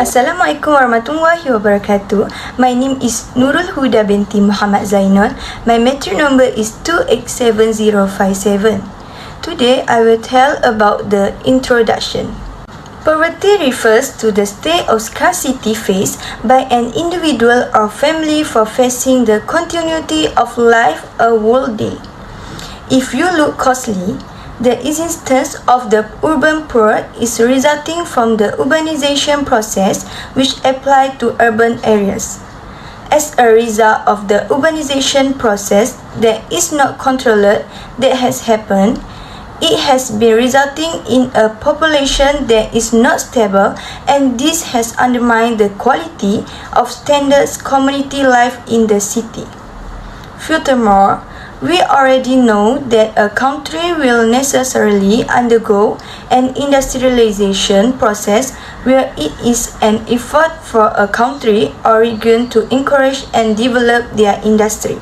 Assalamualaikum warahmatullahi wabarakatuh. My name is Nurul Huda binti Muhammad Zainul. My matric number is 287057. Today I will tell about the introduction. Poverty refers to the state of scarcity faced by an individual or family for facing the continuity of life a whole day. If you look closely, the existence of the urban poor is resulting from the urbanization process which applies to urban areas. As a result of the urbanization process that is not controlled that has happened, it has been resulting in a population that is not stable, and this has undermined the quality of standard community life in the city. Furthermore, we already know that a country will necessarily undergo an industrialization process where it is an effort for a country or region to encourage and develop their industry.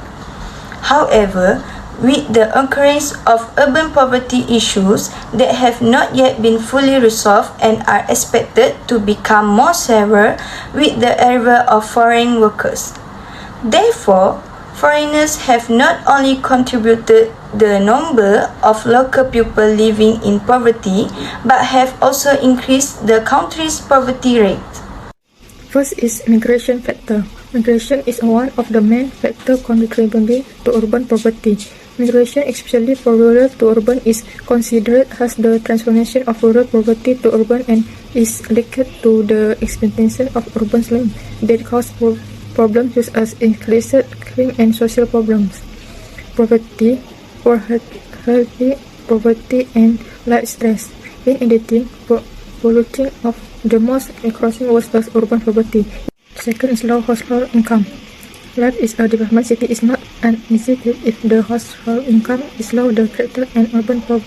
However, with the occurrence of urban poverty issues that have not yet been fully resolved and are expected to become more severe with the arrival of foreign workers. Therefore, foreigners have not only contributed the number of local people living in poverty, but have also increased the country's poverty rate. First is migration factor. Migration is one of the main factors contributing to urban poverty. Migration, especially for rural to urban, is considered as the transformation of rural poverty to urban and is linked to the exploitation of urban slums that cause problems such as increased crime and social problems. Poverty, poverty and life stress. In addition, polluting of the most crossing was thus urban poverty. Second is low household income. Life is a development city is not an initiative if the household income is low. The character and urban poverty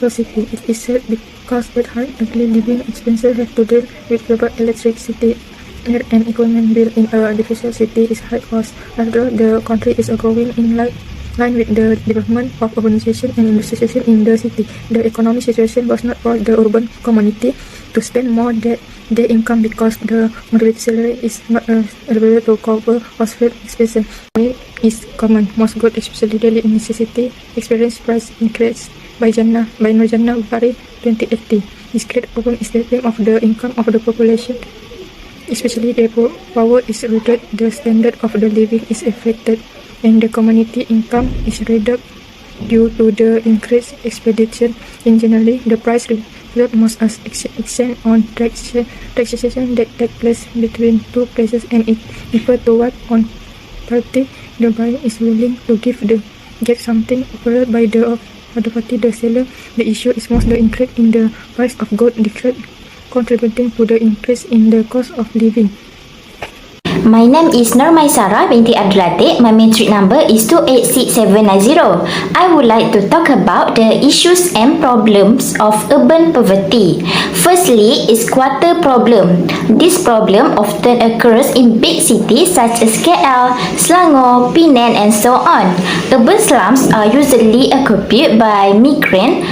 it is said because with high daily living expenses have to deal with global electricity, air and equipment bill in a difficult city is high cost. Although the country is growing in line with the development of urbanization and industrialization in the city, the economic situation was not for the urban community to spend more than their income because the moderate salary is not available to cover household expenses. Money is common. Most goods, especially daily necessity, experience price increase by Nur Jannah Bari 2080. This great problem is the theme of the income of the population, especially the power is reduced, the standard of the living is affected, and the community income is reduced due to the increased expenditure. In generally, the price reflects most as exchange on taxation that take place between two places, and it refers to what on party the buyer is willing to get something offered by the other party, the seller. The issue is most the increase in the price of goods contributing to the increase in the cost of living. My name is Sarah binti Abdulate. My matric number is 286790. I would like to talk about the issues and problems of urban poverty. Firstly is quarter problem. This problem often occurs in big cities such as KL, Selangor, Penang and so on. Urban slums are usually occupied by migrant,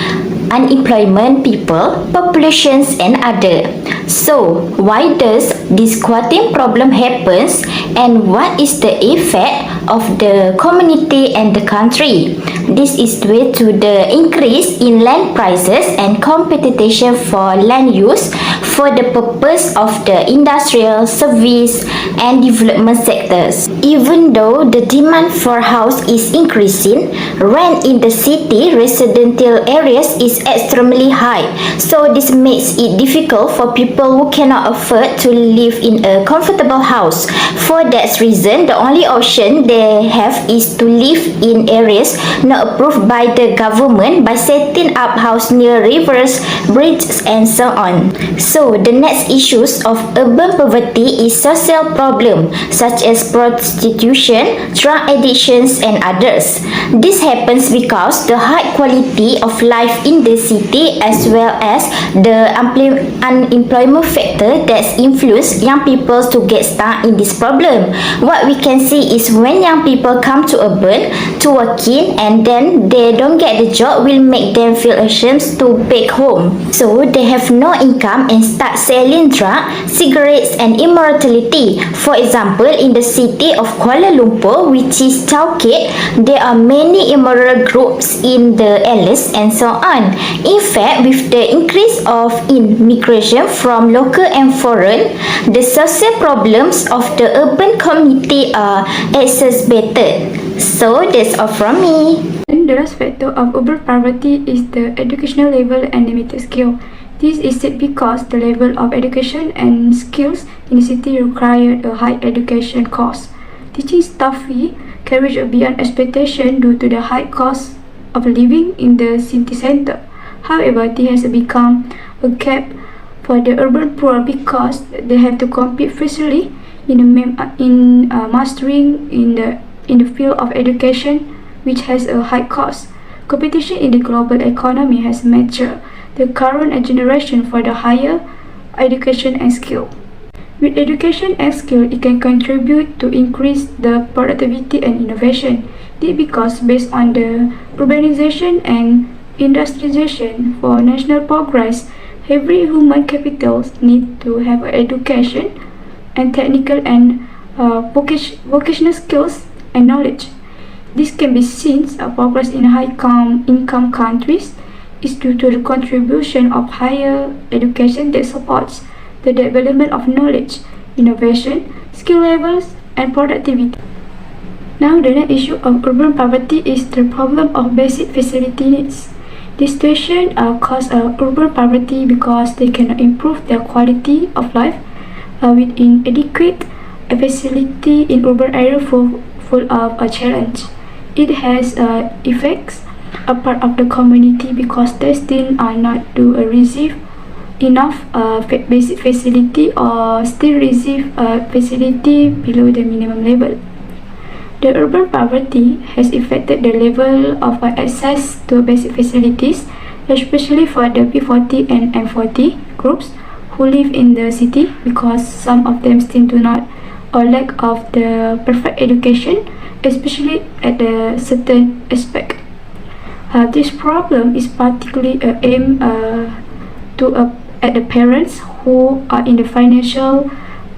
unemployment people, populations and other. So, why does this squatting problem happens and what is the effect of the community and the country? This is due to the increase in land prices and competition for land use for the purpose of the industrial, service and development sectors. Even though the demand for house is increasing, rent in the city residential areas is extremely high. So this makes it difficult for people who cannot afford to live in a comfortable house. For that reason, the only option they have is to live in areas not approved by the government by setting up house near rivers, bridges and so on. So the next issues of urban poverty is social problem such as prostitution, drug addictions and others. This happens because the high quality of life in the city as well as the unemployment factor that influence young people to get stuck in this problem. What we can see is when young people come to urban to work in and then they don't get the job will make them feel ashamed to back home. So they have no income and and start selling drugs, cigarettes and immorality. For example, in the city of Kuala Lumpur, which is Chowkit, there are many immoral groups in the alleys and so on. In fact, with the increase of immigration from local and foreign, the social problems of the urban community are exacerbated. So that's all from me. The last factor of urban poverty is the educational level and limited skill. This is said because the level of education and skills in the city require a high education cost. Teaching staff fee carries beyond expectation due to the high cost of living in the city center. However, this has become a gap for the urban poor because they have to compete fiercely in mastering in the field of education, which has a high cost. Competition in the global economy has matured the current generation for the higher education and skill. With education and skill, it can contribute to increase the productivity and innovation. This because based on the urbanization and industrialization for national progress, every human capital need to have education and technical and vocational skills and knowledge. This can be seen progress in high-income countries is due to the contribution of higher education that supports the development of knowledge, innovation, skill levels, and productivity. Now, the next issue of urban poverty is the problem of basic facility needs. This situation causes urban poverty because they cannot improve their quality of life with inadequate facility in urban areas full of a challenge. It has effects a part of the community because they still are not to receive enough basic facility or still receive facility below the minimum level. The urban poverty has affected the level of access to basic facilities, especially for the P40 and M40 groups who live in the city because some of them still do not or lack of the perfect education, especially at a certain aspect. This problem is particularly aimed at the parents who are in the financial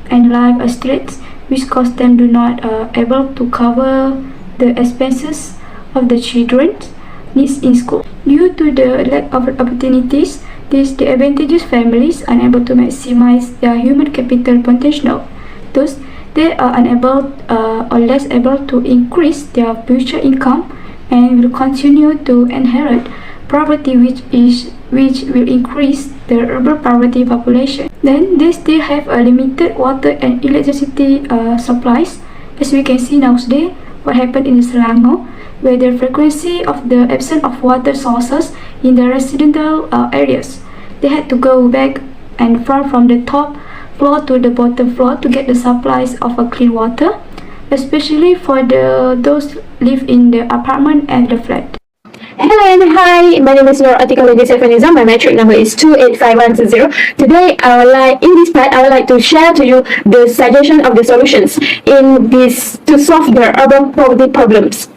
and life straits, which cause them do not able to cover the expenses of the children's needs in school. Due to the lack of opportunities, this disadvantages families unable to maximize their human capital potential. Thus, they are unable or less able to increase their future income and will continue to inherit poverty, which will increase the urban poverty population. Then they still have a limited water and electricity supplies, as we can see nowadays what happened in Selangor, where the frequency of the absence of water sources in the residential areas. They had to go back and from the top floor to the bottom floor to get the supplies of a clean water, especially for those live in the apartment and the flat. Hello and hi, my name is Nur Atika Feniza. My metric number is 28510. Today, in this part, I would like to share to you the suggestion of the solutions in this to solve the urban poverty problems.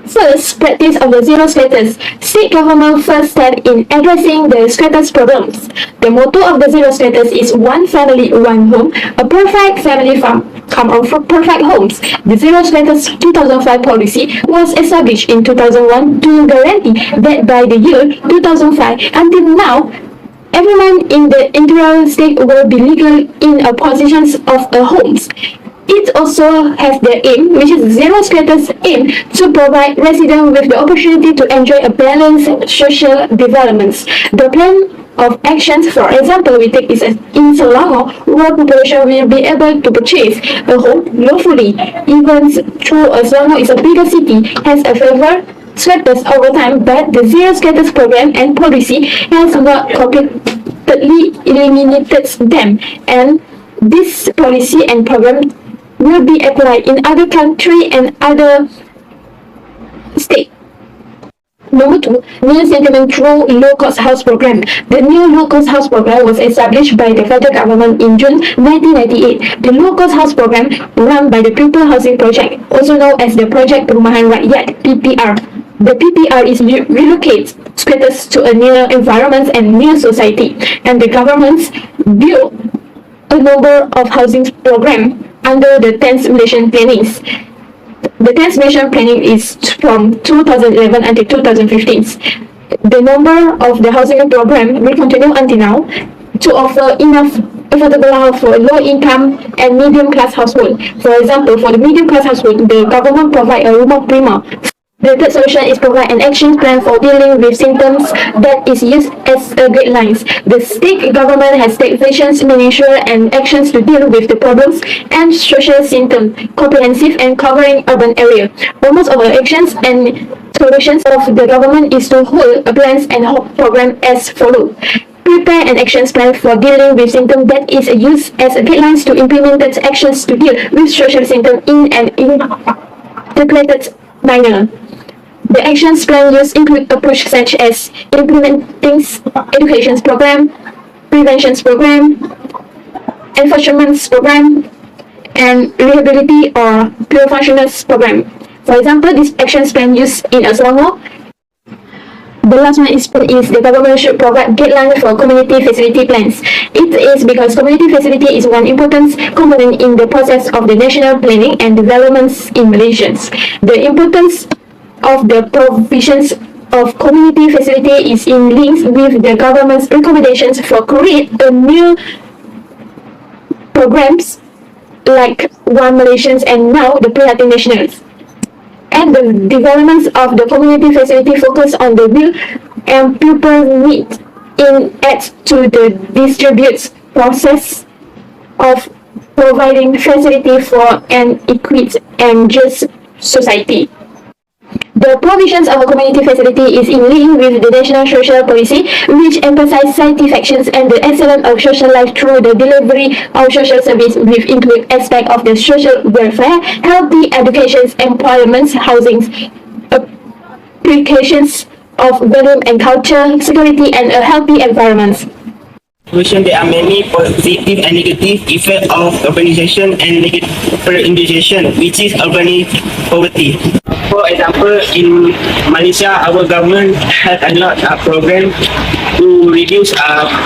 First, practice of the zero status. State government first step in addressing the status problems. The motto of the zero status is one family, one home, a perfect family from perfect homes. The zero status 2005 policy was established in 2001 to guarantee that by the year 2005 until now, everyone in the entire state will be legal in a positions of a homes. It also has the aim, which is zero status aim, to provide residents with the opportunity to enjoy a balanced social developments. The plan of actions, for example, we take is in Selangor, rural population will be able to purchase a home lawfully, even though Selangor is a bigger city, has a favor status over time, but the zero status program and policy has not completely eliminated them, and this policy and program will be applied in other country and other states. Number 2, new settlement through low-cost house program. The new low-cost house program was established by the federal government in June 1998. The low-cost house program run by the People Housing Project, also known as the Project Perumahan Rakyat (PPR). The PPR is relocates status to a new environment and new society, and the governments built a number of housing program under the 10th Malaysian Plannings. The 10th Malaysian Planning is from 2011 until 2015. The number of the housing program will continue until now to offer enough affordable house for low-income and medium-class household. For example, for the medium-class household, the government provide a rumah prima. The third solution is provide an action plan for dealing with symptoms that is used as guidelines. The state government has take visions, measures, and actions to deal with the problems and social symptoms, comprehensive and covering urban area. Almost of the actions and solutions of the government is to hold plans and program as follows. Prepare an action plan for dealing with symptoms that is used as guidelines to implement actions to deal with social symptoms in an integrated manner. The action plan use include approach such as implementing education program, prevention program, enforcement program, and rehabilitation or pure functionals program. For example, this action plan used in Selangor. The last one is the government should provide guidelines for community facility plans. It is because community facility is one important component in the process of the national planning and developments in Malaysia. The importance of the provisions of community facility is in links with the government's recommendations for create a new programs like One Malaysians and now the Prihatin Nationals. And the developments of the community facility focus on the real and people need in adds to the distributes process of providing facility for an equitable and just society. The provisions of a community facility is in line with the national social policy, which emphasizes satisfactions and the excellence of social life through the delivery of social service, which include aspects of the social welfare, healthy education, employment, housing, applications of value and culture, security, and a healthy environment. There are many positive and negative effects of urbanization and industrialization, which is urban poverty. For example, in Malaysia, our government has a lot of programs to reduce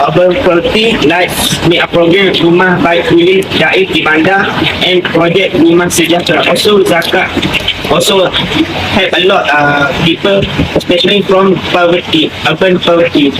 urban poverty, like make a program Rumah Baik Kulit Daif di Bandar and project Rumah Sejahtera. Also, Zakat also help a lot people, especially from poverty, urban poverty.